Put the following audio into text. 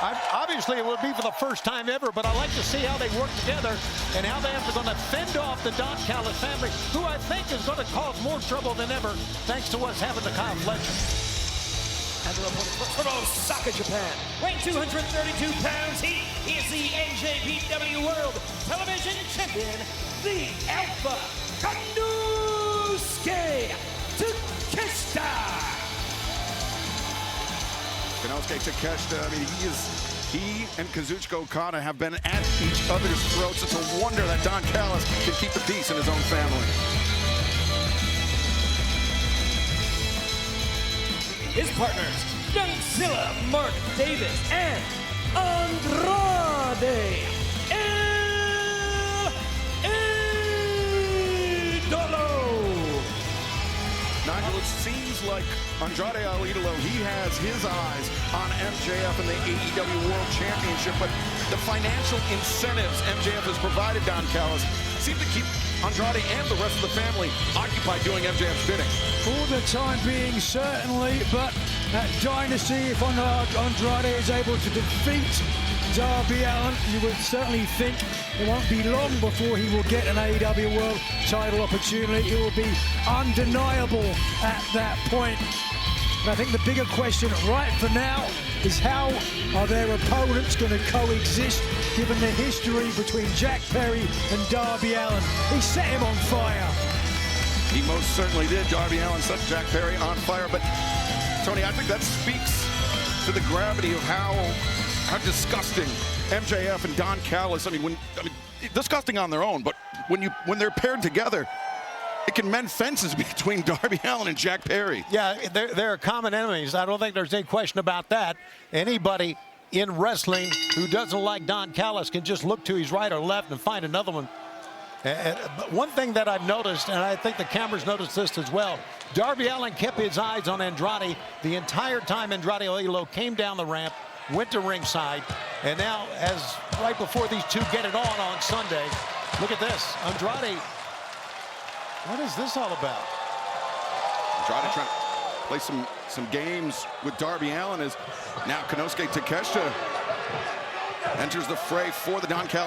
Obviously, it would be for the first time ever, but I like to see how they work together and how they're going to fend off the Don Callis family, who I think is going to cause more trouble than ever, thanks to what's happened to Kyle Fletcher. And the opponent from Osaka, Japan, weighing 232 pounds, he is the NJPW World Television Champion, the Alpha Konosuke Takeshita. Konosuke Takeshita, I mean, he and Kazuchika Okada have been at each other's throats. It's a wonder that Don Callis can keep the peace in his own family. His partners, Godzilla, Mark Davis, and Andrade El Idolo. Nigel, it seems like Andrade El Idolo, he has his eyes on MJF and the AEW World Championship, but the financial incentives MJF has provided Don Callis seem to keep Andrade and the rest of the family occupied doing MJF's bidding. For the time being, certainly, but at Dynasty, if Andrade is able to defeat Darby Allin, you would certainly think it won't be long before he will get an AEW World title opportunity. It will be undeniable at that point. But I think the bigger question right for now is how are their opponents going to coexist given the history between Jack Perry and Darby Allin. He set him on fire. He most certainly did. Darby Allin set Jack Perry on fire, but Tony, I think that speaks to the gravity of how disgusting MJF and Don Callis, I mean, disgusting on their own, but when they're paired together, it can mend fences between Darby Allin and Jack Perry. Yeah, they're common enemies. I don't think there's any question about that. Anybody in wrestling who doesn't like Don Callis can just look to his right or left and find another one. But one thing that I've noticed, and I think the cameras noticed this as well, Darby Allin kept his eyes on Andrade the entire time Andrade El Idolo came down the ramp, went to ringside, and now, as right before these two get it on Sunday, look at this. Andrade, what is this all about? Andrade trying to play some games with Darby Allin as now Konosuke Takeshita enters the fray for the Don Callis.